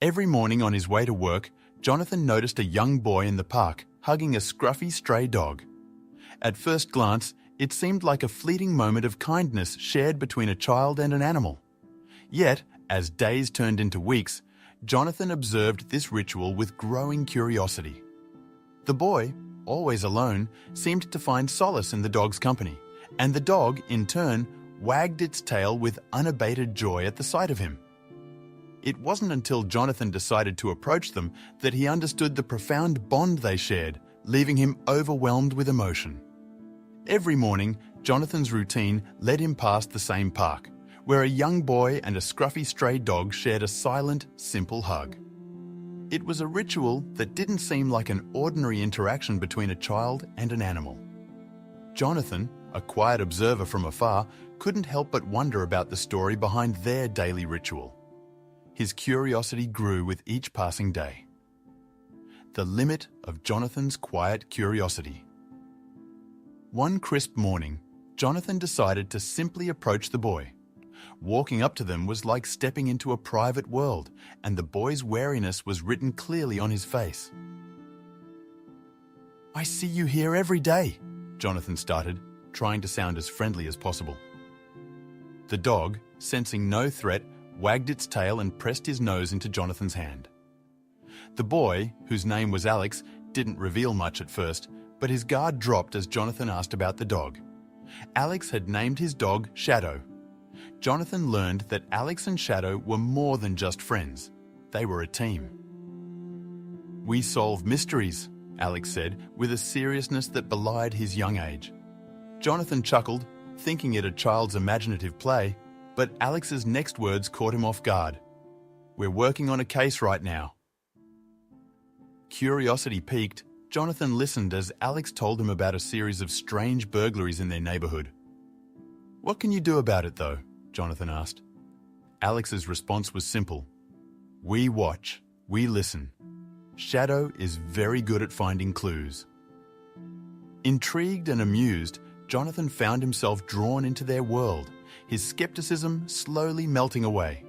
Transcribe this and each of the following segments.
Every morning on his way to work, Jonathan noticed a young boy in the park hugging a scruffy stray dog. At first glance, it seemed like a fleeting moment of kindness shared between a child and an animal. Yet, as days turned into weeks, Jonathan observed this ritual with growing curiosity. The boy, always alone, seemed to find solace in the dog's company, and the dog, in turn, wagged its tail with unabated joy at the sight of him. It wasn't until Jonathan decided to approach them that he understood the profound bond they shared, leaving him overwhelmed with emotion. Every morning, Jonathan's routine led him past the same park, where a young boy and a scruffy stray dog shared a silent, simple hug. It was a ritual that didn't seem like an ordinary interaction between a child and an animal. Jonathan, a quiet observer from afar, couldn't help but wonder about the story behind their daily ritual. His curiosity grew with each passing day. The limit of Jonathan's quiet curiosity. One crisp morning, Jonathan decided to simply approach the boy. Walking up to them was like stepping into a private world, and the boy's wariness was written clearly on his face. "I see you here every day," Jonathan started, trying to sound as friendly as possible. The dog, sensing no threat, wagged its tail and pressed his nose into Jonathan's hand. The boy, whose name was Alex, didn't reveal much at first, but his guard dropped as Jonathan asked about the dog. Alex had named his dog Shadow. Jonathan learned that Alex and Shadow were more than just friends. They were a team. "We solve mysteries," Alex said, with a seriousness that belied his young age. Jonathan chuckled, thinking it a child's imaginative play, but Alex's next words caught him off guard. "We're working on a case right now." Curiosity piqued, Jonathan listened as Alex told him about a series of strange burglaries in their neighborhood. "What can you do about it, though?" Jonathan asked. Alex's response was simple. "We watch, we listen. Shadow is very good at finding clues." Intrigued and amused, Jonathan found himself drawn into their world, his skepticism slowly melting away.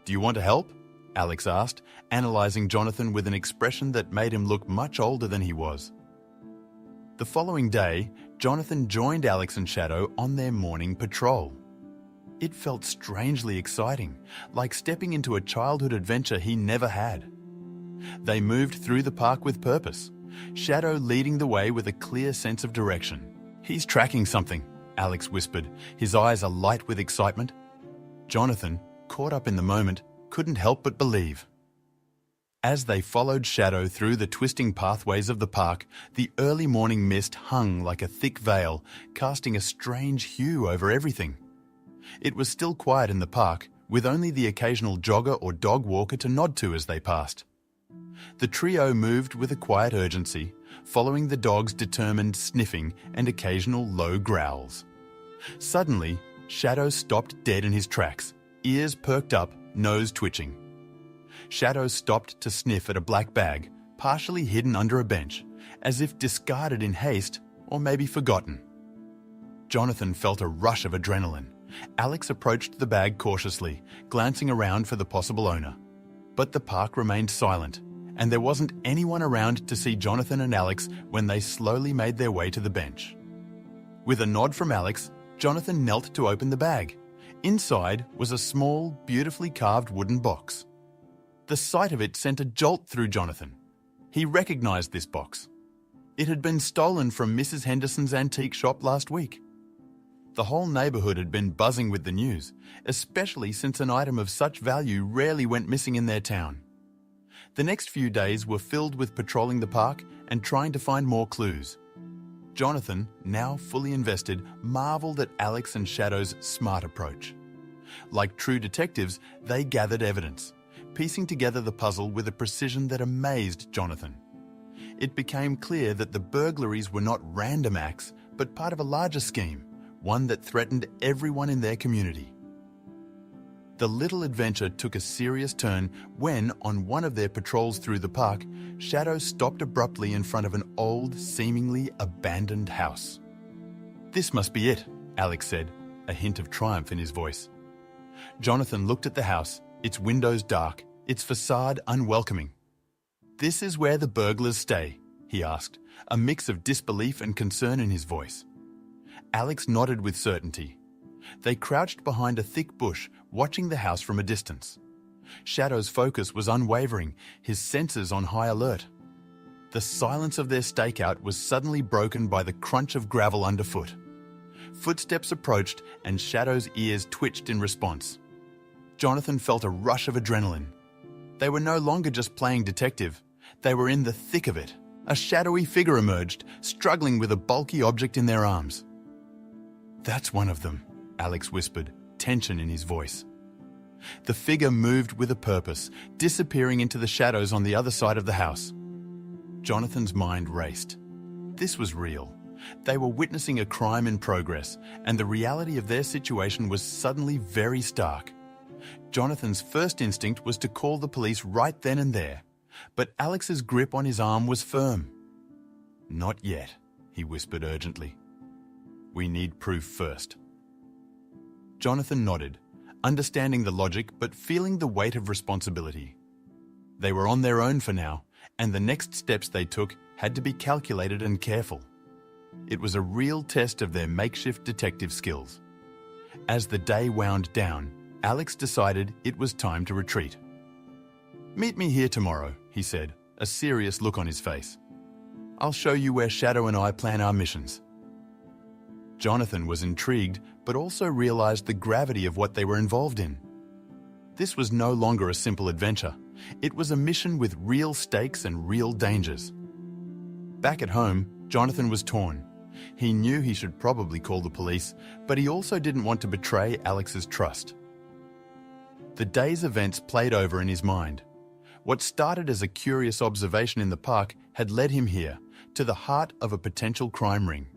"Do you want to help?" Alex asked, analyzing Jonathan with an expression that made him look much older than he was. The following day, Jonathan joined Alex and Shadow on their morning patrol. It felt strangely exciting, like stepping into a childhood adventure he never had. They moved through the park with purpose, Shadow leading the way with a clear sense of direction. "He's tracking something," Alex whispered, his eyes alight with excitement. Jonathan, caught up in the moment, couldn't help but believe. As they followed Shadow through the twisting pathways of the park, the early morning mist hung like a thick veil, casting a strange hue over everything. It was still quiet in the park, with only the occasional jogger or dog walker to nod to as they passed. The trio moved with a quiet urgency, following the dog's determined sniffing and occasional low growls. Suddenly, Shadow stopped dead in his tracks, ears perked up, nose twitching. Shadow stopped to sniff at a black bag, partially hidden under a bench, as if discarded in haste or maybe forgotten. Jonathan felt a rush of adrenaline. Alex approached the bag cautiously, glancing around for the possible owner. But the park remained silent, and there wasn't anyone around to see Jonathan and Alex when they slowly made their way to the bench. With a nod from Alex, Jonathan knelt to open the bag. Inside was a small, beautifully carved wooden box. The sight of it sent a jolt through Jonathan. He recognized this box. It had been stolen from Mrs. Henderson's antique shop last week. The whole neighborhood had been buzzing with the news, especially since an item of such value rarely went missing in their town. The next few days were filled with patrolling the park and trying to find more clues. Jonathan, now fully invested, marveled at Alex and Shadow's smart approach. Like true detectives, they gathered evidence, piecing together the puzzle with a precision that amazed Jonathan. It became clear that the burglaries were not random acts, but part of a larger scheme, one that threatened everyone in their community. The little adventure took a serious turn when, on one of their patrols through the park, Shadow stopped abruptly in front of an old, seemingly abandoned house. "This must be it," Alex said, a hint of triumph in his voice. Jonathan looked at the house, its windows dark, its facade unwelcoming. "This is where the burglars stay?" he asked, a mix of disbelief and concern in his voice. Alex nodded with certainty. They crouched behind a thick bush, watching the house from a distance. Shadow's focus was unwavering, his senses on high alert. The silence of their stakeout was suddenly broken by the crunch of gravel underfoot. Footsteps approached and Shadow's ears twitched in response. Jonathan felt a rush of adrenaline. They were no longer just playing detective, they were in the thick of it. A shadowy figure emerged, struggling with a bulky object in their arms. "That's one of them," Alex whispered, tension in his voice. The figure moved with a purpose, disappearing into the shadows on the other side of the house. Jonathan's mind raced. This was real. They were witnessing a crime in progress, and the reality of their situation was suddenly very stark. Jonathan's first instinct was to call the police right then and there, but Alex's grip on his arm was firm. "Not yet," he whispered urgently. "We need proof first." Jonathan nodded, understanding the logic but feeling the weight of responsibility. They were on their own for now, and the next steps they took had to be calculated and careful. It was a real test of their makeshift detective skills. As the day wound down, Alex decided it was time to retreat. "Meet me here tomorrow," he said, a serious look on his face. "I'll show you where Shadow and I plan our missions." Jonathan was intrigued, but also realized the gravity of what they were involved in. This was no longer a simple adventure. It was a mission with real stakes and real dangers. Back at home, Jonathan was torn. He knew he should probably call the police, but he also didn't want to betray Alex's trust. The day's events played over in his mind. What started as a curious observation in the park had led him here, to the heart of a potential crime ring.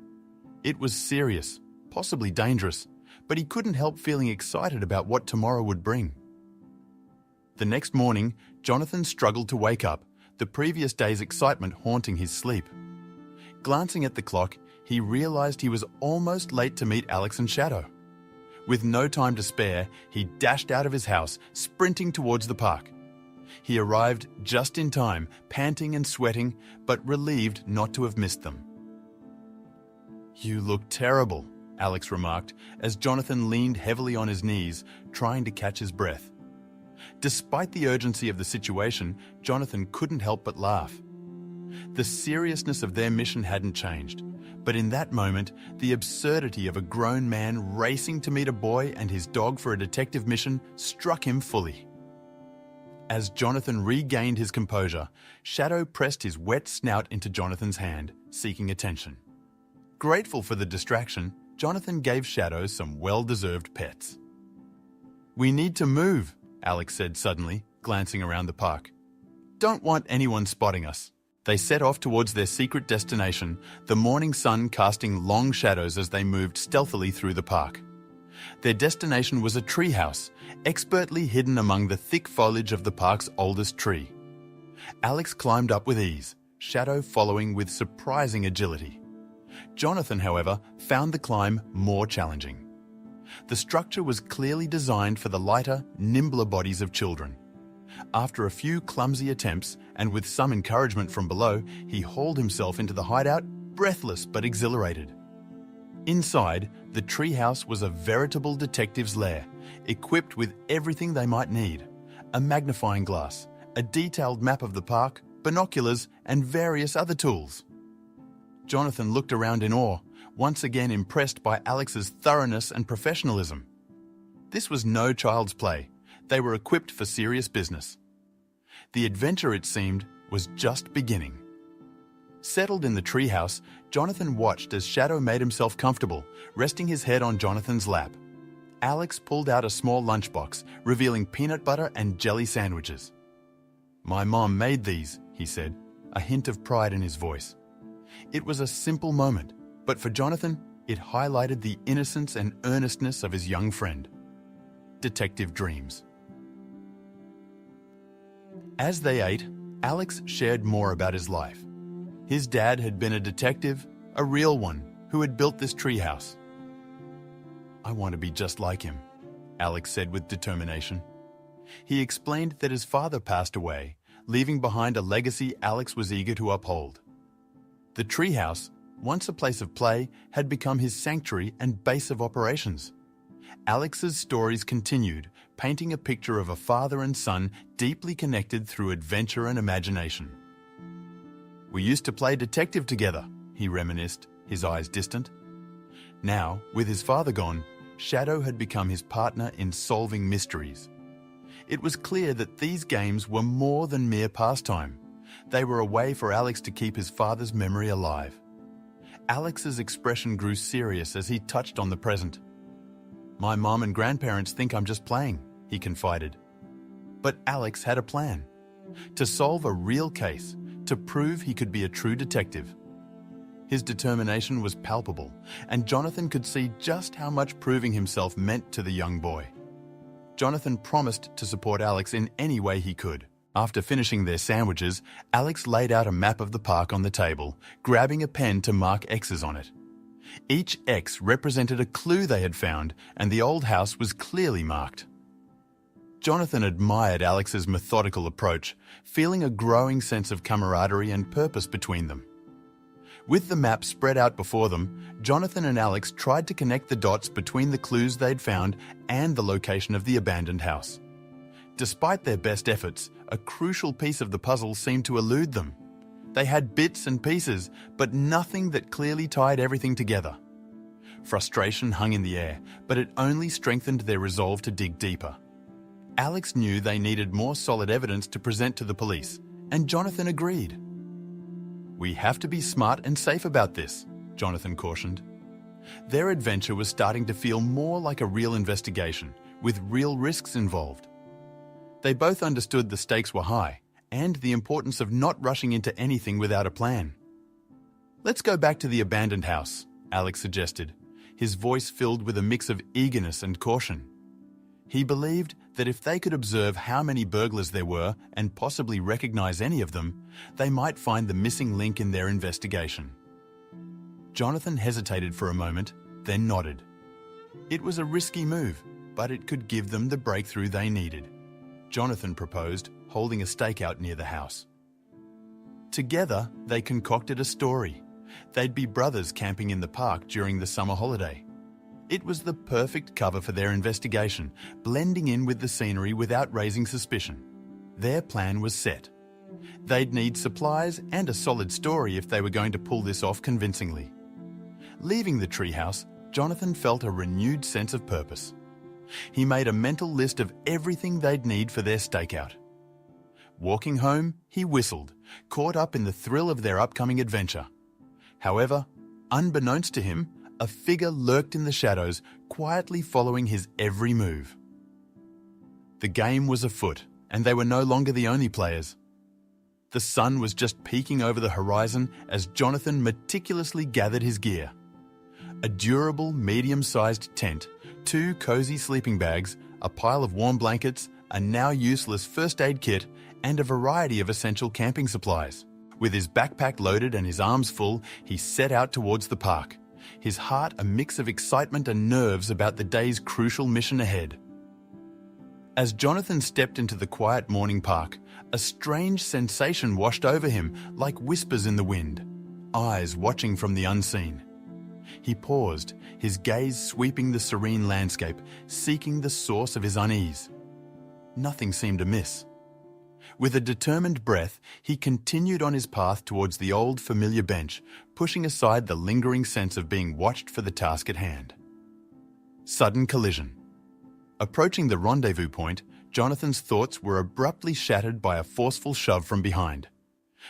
It was serious, possibly dangerous, but he couldn't help feeling excited about what tomorrow would bring. The next morning, Jonathan struggled to wake up, the previous day's excitement haunting his sleep. Glancing at the clock, he realized he was almost late to meet Alex and Shadow. With no time to spare, he dashed out of his house, sprinting towards the park. He arrived just in time, panting and sweating, but relieved not to have missed them. "You look terrible," Alex remarked, as Jonathan leaned heavily on his knees, trying to catch his breath. Despite the urgency of the situation, Jonathan couldn't help but laugh. The seriousness of their mission hadn't changed, but in that moment, the absurdity of a grown man racing to meet a boy and his dog for a detective mission struck him fully. As Jonathan regained his composure, Shadow pressed his wet snout into Jonathan's hand, seeking attention. Grateful for the distraction, Jonathan gave Shadow some well-deserved pets. "We need to move," Alex said suddenly, glancing around the park. "Don't want anyone spotting us." They set off towards their secret destination, the morning sun casting long shadows as they moved stealthily through the park. Their destination was a treehouse, expertly hidden among the thick foliage of the park's oldest tree. Alex climbed up with ease, Shadow following with surprising agility. Jonathan, however, found the climb more challenging. The structure was clearly designed for the lighter, nimbler bodies of children. After a few clumsy attempts, and with some encouragement from below, he hauled himself into the hideout, breathless but exhilarated. Inside, the treehouse was a veritable detective's lair, equipped with everything they might need: a magnifying glass, a detailed map of the park, binoculars, and various other tools. Jonathan looked around in awe, once again impressed by Alex's thoroughness and professionalism. This was no child's play. They were equipped for serious business. The adventure, it seemed, was just beginning. Settled in the treehouse, Jonathan watched as Shadow made himself comfortable, resting his head on Jonathan's lap. Alex pulled out a small lunchbox, revealing peanut butter and jelly sandwiches. "My mom made these," he said, a hint of pride in his voice. It was a simple moment, but for Jonathan, it highlighted the innocence and earnestness of his young friend. Detective dreams. As they ate, Alex shared more about his life. His dad had been a detective, a real one, who had built this treehouse. "I want to be just like him," Alex said with determination. He explained that his father passed away, leaving behind a legacy Alex was eager to uphold. The treehouse, once a place of play, had become his sanctuary and base of operations. Alex's stories continued, painting a picture of a father and son deeply connected through adventure and imagination. "We used to play detective together," he reminisced, his eyes distant. Now, with his father gone, Shadow had become his partner in solving mysteries. It was clear that these games were more than mere pastime. They were a way for Alex to keep his father's memory alive. Alex's expression grew serious as he touched on the present. "My mom and grandparents think I'm just playing," he confided. But Alex had a plan. To solve a real case, to prove he could be a true detective. His determination was palpable, and Jonathan could see just how much proving himself meant to the young boy. Jonathan promised to support Alex in any way he could. After finishing their sandwiches, Alex laid out a map of the park on the table, grabbing a pen to mark X's on it. Each X represented a clue they had found, and the old house was clearly marked. Jonathan admired Alex's methodical approach, feeling a growing sense of camaraderie and purpose between them. With the map spread out before them, Jonathan and Alex tried to connect the dots between the clues they'd found and the location of the abandoned house. Despite their best efforts, a crucial piece of the puzzle seemed to elude them. They had bits and pieces, but nothing that clearly tied everything together. Frustration hung in the air, but it only strengthened their resolve to dig deeper. Alex knew they needed more solid evidence to present to the police, and Jonathan agreed. "We have to be smart and safe about this," Jonathan cautioned. Their adventure was starting to feel more like a real investigation, with real risks involved. They both understood the stakes were high, and the importance of not rushing into anything without a plan. "Let's go back to the abandoned house," Alex suggested, his voice filled with a mix of eagerness and caution. He believed that if they could observe how many burglars there were and possibly recognize any of them, they might find the missing link in their investigation. Jonathan hesitated for a moment, then nodded. It was a risky move, but it could give them the breakthrough they needed. Jonathan proposed, holding a stakeout near the house. Together, they concocted a story. They'd be brothers camping in the park during the summer holiday. It was the perfect cover for their investigation, blending in with the scenery without raising suspicion. Their plan was set. They'd need supplies and a solid story if they were going to pull this off convincingly. Leaving the treehouse, Jonathan felt a renewed sense of purpose. He made a mental list of everything they'd need for their stakeout. Walking home, he whistled, caught up in the thrill of their upcoming adventure. However, unbeknownst to him, a figure lurked in the shadows, quietly following his every move. The game was afoot, and they were no longer the only players. The sun was just peeking over the horizon as Jonathan meticulously gathered his gear. A durable, medium-sized tent, 2 cozy sleeping bags, a pile of warm blankets, a now useless first aid kit, and a variety of essential camping supplies. With his backpack loaded and his arms full, he set out towards the park, his heart a mix of excitement and nerves about the day's crucial mission ahead. As Jonathan stepped into the quiet morning park, a strange sensation washed over him like whispers in the wind, eyes watching from the unseen. He paused, his gaze sweeping the serene landscape, seeking the source of his unease. Nothing seemed amiss. With a determined breath, he continued on his path towards the old familiar bench, pushing aside the lingering sense of being watched for the task at hand. Sudden collision. Approaching the rendezvous point, Jonathan's thoughts were abruptly shattered by a forceful shove from behind.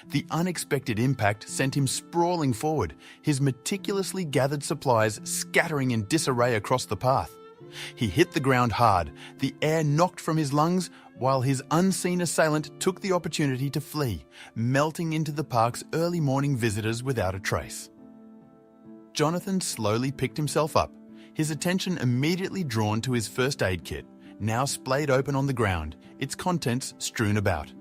The unexpected impact sent him sprawling forward, his meticulously gathered supplies scattering in disarray across the path. He hit the ground hard, the air knocked from his lungs, while his unseen assailant took the opportunity to flee, melting into the park's early morning visitors without a trace. Jonathan slowly picked himself up, his attention immediately drawn to his first aid kit, now splayed open on the ground, its contents strewn about.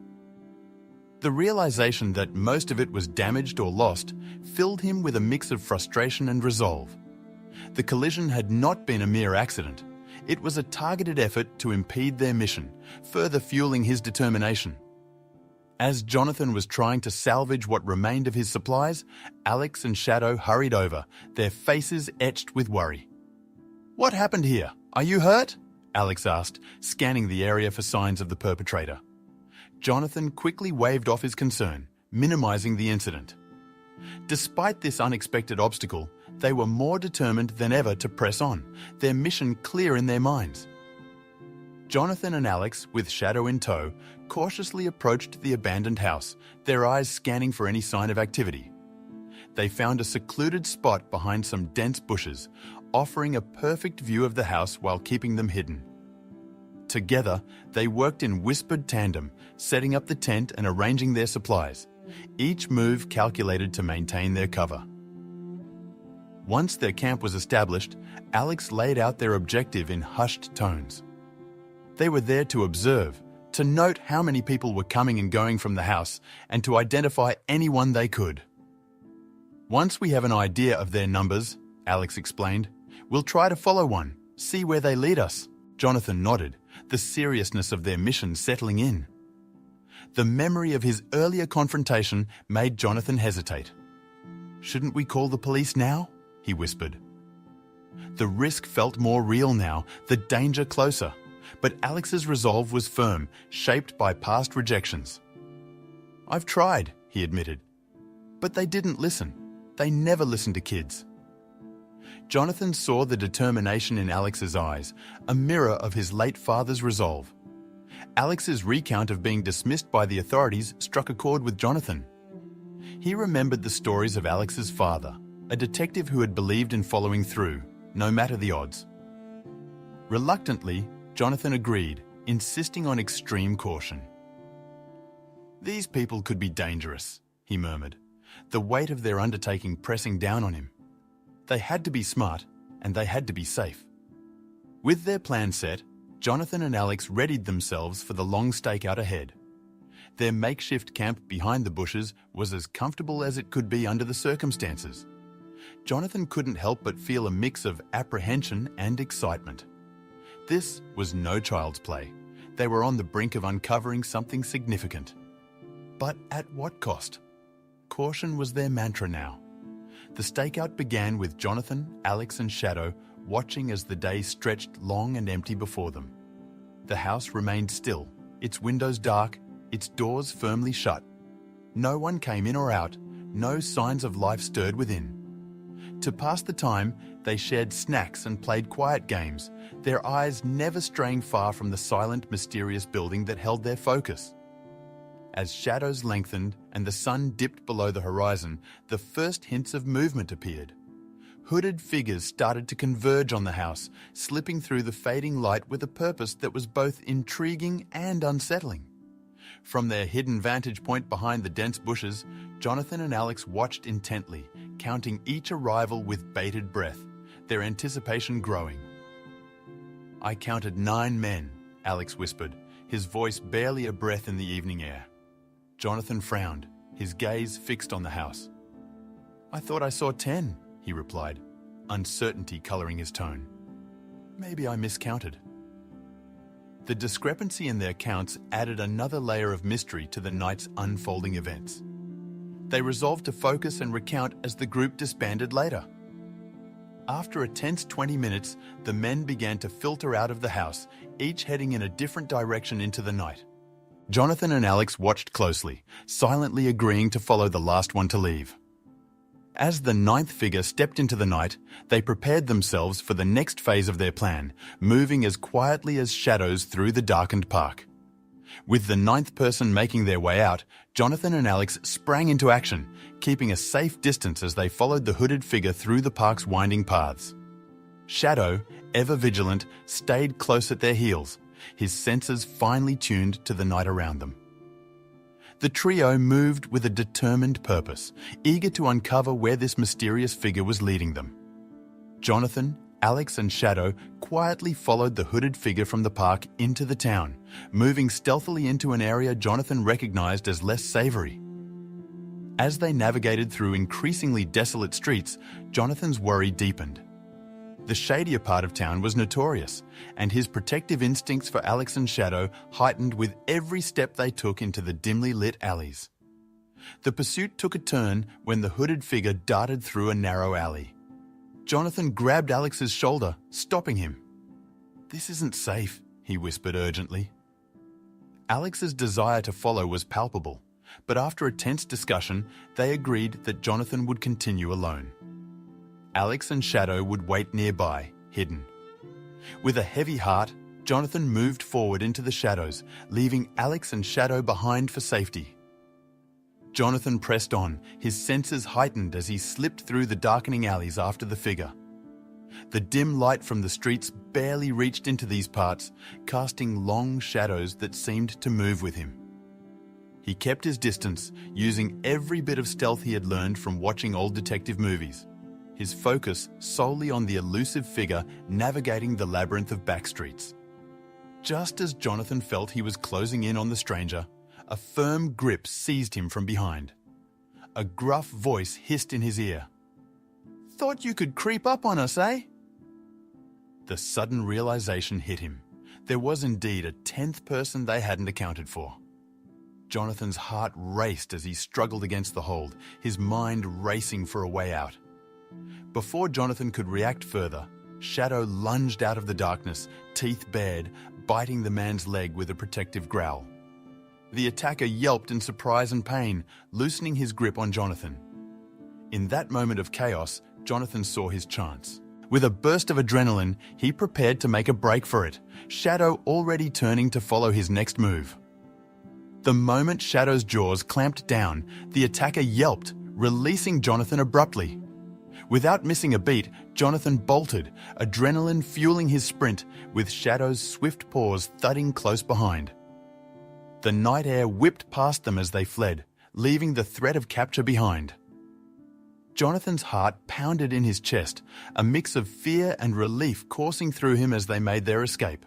The realization that most of it was damaged or lost filled him with a mix of frustration and resolve. The collision had not been a mere accident. It was a targeted effort to impede their mission, further fueling his determination. As Jonathan was trying to salvage what remained of his supplies, Alex and Shadow hurried over, their faces etched with worry. "What happened here? Are you hurt?" Alex asked, scanning the area for signs of the perpetrator. Jonathan quickly waved off his concern, minimizing the incident. Despite this unexpected obstacle, they were more determined than ever to press on, their mission clear in their minds. Jonathan and Alex, with Shadow in tow, cautiously approached the abandoned house, their eyes scanning for any sign of activity. They found a secluded spot behind some dense bushes, offering a perfect view of the house while keeping them hidden. Together, they worked in whispered tandem, setting up the tent and arranging their supplies, each move calculated to maintain their cover. Once their camp was established, Alex laid out their objective in hushed tones. They were there to observe, to note how many people were coming and going from the house, and to identify anyone they could. "Once we have an idea of their numbers," Alex explained, "we'll try to follow one, see where they lead us." Jonathan nodded, the seriousness of their mission settling in. The memory of his earlier confrontation made Jonathan hesitate. "Shouldn't we call the police now?" he whispered. The risk felt more real now, the danger closer. But Alex's resolve was firm, shaped by past rejections. "I've tried," he admitted. "But they didn't listen. They never listen to kids." Jonathan saw the determination in Alex's eyes, a mirror of his late father's resolve. Alex's recount of being dismissed by the authorities struck a chord with Jonathan. He remembered the stories of Alex's father, a detective who had believed in following through, no matter the odds. Reluctantly, Jonathan agreed, insisting on extreme caution. "These people could be dangerous," he murmured, the weight of their undertaking pressing down on him. They had to be smart, and they had to be safe. With their plan set, Jonathan and Alex readied themselves for the long stakeout ahead. Their makeshift camp behind the bushes was as comfortable as it could be under the circumstances. Jonathan couldn't help but feel a mix of apprehension and excitement. This was no child's play. They were on the brink of uncovering something significant. But at what cost? Caution was their mantra now. The stakeout began with Jonathan, Alex and Shadow watching as the day stretched long and empty before them. The house remained still, its windows dark, its doors firmly shut. No one came in or out, no signs of life stirred within. To pass the time, they shared snacks and played quiet games, their eyes never straying far from the silent, mysterious building that held their focus. As shadows lengthened and the sun dipped below the horizon, the first hints of movement appeared. Hooded figures started to converge on the house, slipping through the fading light with a purpose that was both intriguing and unsettling. From their hidden vantage point behind the dense bushes, Jonathan and Alex watched intently, counting each arrival with bated breath, their anticipation growing. "I counted 9 men," Alex whispered, his voice barely a breath in the evening air. Jonathan frowned, his gaze fixed on the house. "I thought I saw 10, he replied, uncertainty coloring his tone. "Maybe I miscounted." The discrepancy in their counts added another layer of mystery to the night's unfolding events. They resolved to focus and recount as the group disbanded later. After a tense 20 minutes, the men began to filter out of the house, each heading in a different direction into the night. Jonathan and Alex watched closely, silently agreeing to follow the last one to leave. As the 9th figure stepped into the night, they prepared themselves for the next phase of their plan, moving as quietly as shadows through the darkened park. With the 9th person making their way out, Jonathan and Alex sprang into action, keeping a safe distance as they followed the hooded figure through the park's winding paths. Shadow, ever vigilant, stayed close at their heels, his senses finely tuned to the night around them. The trio moved with a determined purpose, eager to uncover where this mysterious figure was leading them. Jonathan, Alex and Shadow quietly followed the hooded figure from the park into the town, moving stealthily into an area Jonathan recognized as less savory. As they navigated through increasingly desolate streets, Jonathan's worry deepened. The shadier part of town was notorious, and his protective instincts for Alex and Shadow heightened with every step they took into the dimly lit alleys. The pursuit took a turn when the hooded figure darted through a narrow alley. Jonathan grabbed Alex's shoulder, stopping him. "This isn't safe," he whispered urgently. Alex's desire to follow was palpable, but after a tense discussion, they agreed that Jonathan would continue alone. Alex and Shadow would wait nearby, hidden. With a heavy heart, Jonathan moved forward into the shadows, leaving Alex and Shadow behind for safety. Jonathan pressed on, his senses heightened as he slipped through the darkening alleys after the figure. The dim light from the streets barely reached into these parts, casting long shadows that seemed to move with him. He kept his distance, using every bit of stealth he had learned from watching old detective movies, his focus solely on the elusive figure navigating the labyrinth of backstreets. Just as Jonathan felt he was closing in on the stranger, a firm grip seized him from behind. A gruff voice hissed in his ear. "Thought you could creep up on us, eh?" The sudden realization hit him. There was indeed a 10th person they hadn't accounted for. Jonathan's heart raced as he struggled against the hold, his mind racing for a way out. Before Jonathan could react further, Shadow lunged out of the darkness, teeth bared, biting the man's leg with a protective growl. The attacker yelped in surprise and pain, loosening his grip on Jonathan. In that moment of chaos, Jonathan saw his chance. With a burst of adrenaline, he prepared to make a break for it, Shadow already turning to follow his next move. The moment Shadow's jaws clamped down, the attacker yelped, releasing Jonathan abruptly. Without missing a beat, Jonathan bolted, adrenaline fueling his sprint, with Shadow's swift paws thudding close behind. The night air whipped past them as they fled, leaving the threat of capture behind. Jonathan's heart pounded in his chest, a mix of fear and relief coursing through him as they made their escape.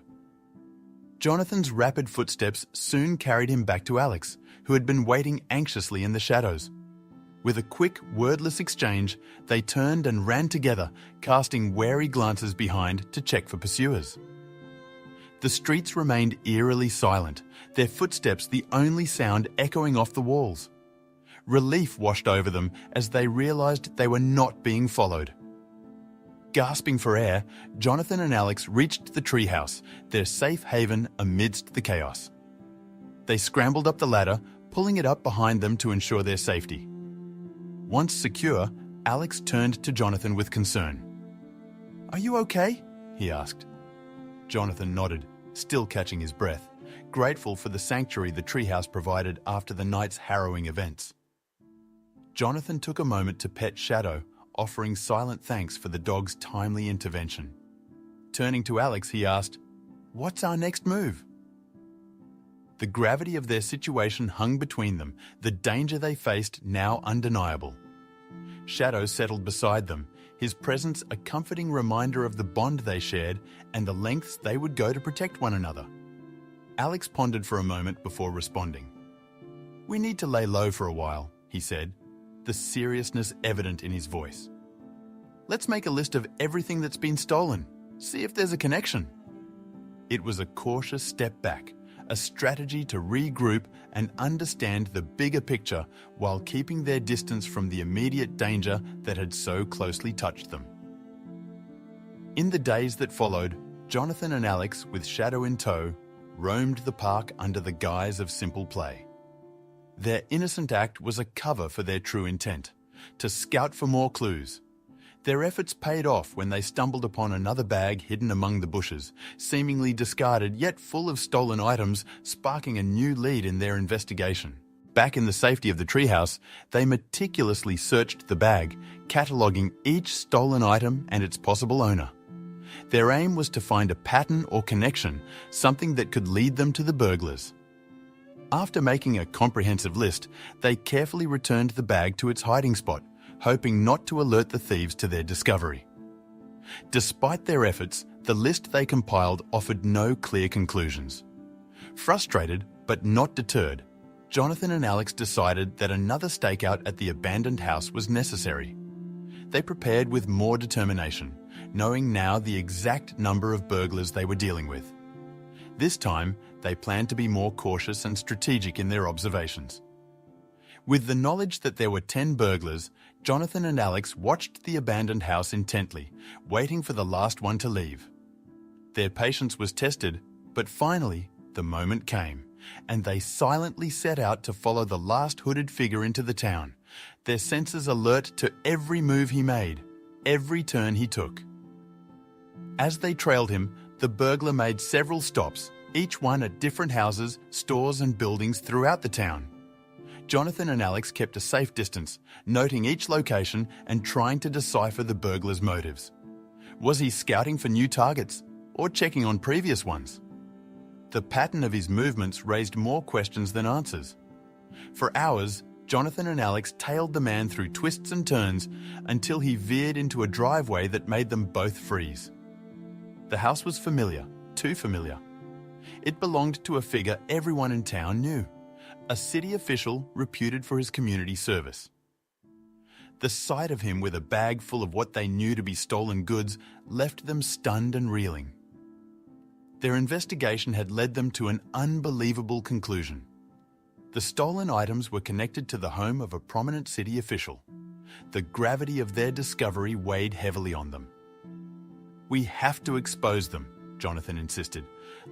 Jonathan's rapid footsteps soon carried him back to Alex, who had been waiting anxiously in the shadows. With a quick, wordless exchange, they turned and ran together, casting wary glances behind to check for pursuers. The streets remained eerily silent, their footsteps the only sound echoing off the walls. Relief washed over them as they realized they were not being followed. Gasping for air, Jonathan and Alex reached the treehouse, their safe haven amidst the chaos. They scrambled up the ladder, pulling it up behind them to ensure their safety. Once secure, Alex turned to Jonathan with concern. "Are you okay?" he asked. Jonathan nodded, still catching his breath, grateful for the sanctuary the treehouse provided after the night's harrowing events. Jonathan took a moment to pet Shadow, offering silent thanks for the dog's timely intervention. Turning to Alex, he asked, "What's our next move?" The gravity of their situation hung between them, the danger they faced now undeniable. Shadow settled beside them, his presence a comforting reminder of the bond they shared and the lengths they would go to protect one another. Alex pondered for a moment before responding. "We need to lay low for a while," he said, the seriousness evident in his voice. "Let's make a list of everything that's been stolen, see if there's a connection." It was a cautious step back, a strategy to regroup and understand the bigger picture while keeping their distance from the immediate danger that had so closely touched them. In the days that followed, Jonathan and Alex, with Shadow in tow, roamed the park under the guise of simple play. Their innocent act was a cover for their true intent, to scout for more clues. Their efforts paid off when they stumbled upon another bag hidden among the bushes, seemingly discarded yet full of stolen items, sparking a new lead in their investigation. Back in the safety of the treehouse, they meticulously searched the bag, cataloguing each stolen item and its possible owner. Their aim was to find a pattern or connection, something that could lead them to the burglars. After making a comprehensive list, they carefully returned the bag to its hiding spot, hoping not to alert the thieves to their discovery. Despite their efforts, the list they compiled offered no clear conclusions. Frustrated, but not deterred, Jonathan and Alex decided that another stakeout at the abandoned house was necessary. They prepared with more determination, knowing now the exact number of burglars they were dealing with. This time, they planned to be more cautious and strategic in their observations. With the knowledge that there were 10 burglars, Jonathan and Alex watched the abandoned house intently, waiting for the last one to leave. Their patience was tested, but finally, the moment came, and they silently set out to follow the last hooded figure into the town, their senses alert to every move he made, every turn he took. As they trailed him, the burglar made several stops, each one at different houses, stores and buildings throughout the town. Jonathan and Alex kept a safe distance, noting each location and trying to decipher the burglar's motives. Was he scouting for new targets or checking on previous ones? The pattern of his movements raised more questions than answers. For hours, Jonathan and Alex tailed the man through twists and turns until he veered into a driveway that made them both freeze. The house was familiar, too familiar. It belonged to a figure everyone in town knew, a city official reputed for his community service. The sight of him with a bag full of what they knew to be stolen goods left them stunned and reeling. Their investigation had led them to an unbelievable conclusion. The stolen items were connected to the home of a prominent city official. The gravity of their discovery weighed heavily on them. "We have to expose them," Jonathan insisted,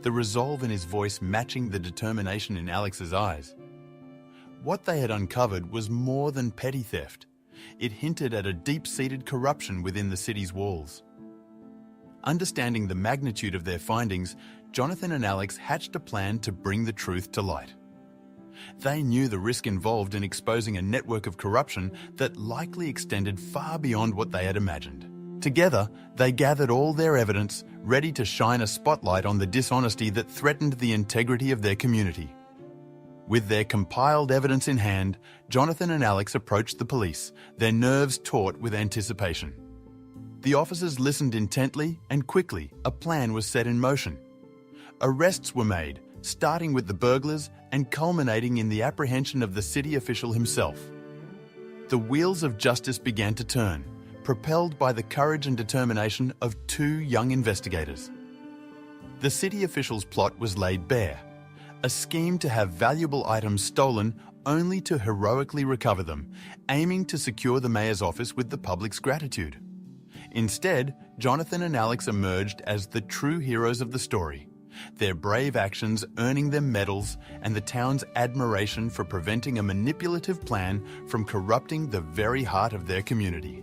the resolve in his voice matching the determination in Alex's eyes. What they had uncovered was more than petty theft. It hinted at a deep-seated corruption within the city's walls. Understanding the magnitude of their findings, Jonathan and Alex hatched a plan to bring the truth to light. They knew the risk involved in exposing a network of corruption that likely extended far beyond what they had imagined. Together, they gathered all their evidence, ready to shine a spotlight on the dishonesty that threatened the integrity of their community. With their compiled evidence in hand, Jonathan and Alex approached the police, their nerves taut with anticipation. The officers listened intently, and quickly, a plan was set in motion. Arrests were made, starting with the burglars and culminating in the apprehension of the city official himself. The wheels of justice began to turn, propelled by the courage and determination of 2 young investigators. The city official's plot was laid bare, a scheme to have valuable items stolen only to heroically recover them, aiming to secure the mayor's office with the public's gratitude. Instead, Jonathan and Alex emerged as the true heroes of the story, their brave actions earning them medals and the town's admiration for preventing a manipulative plan from corrupting the very heart of their community.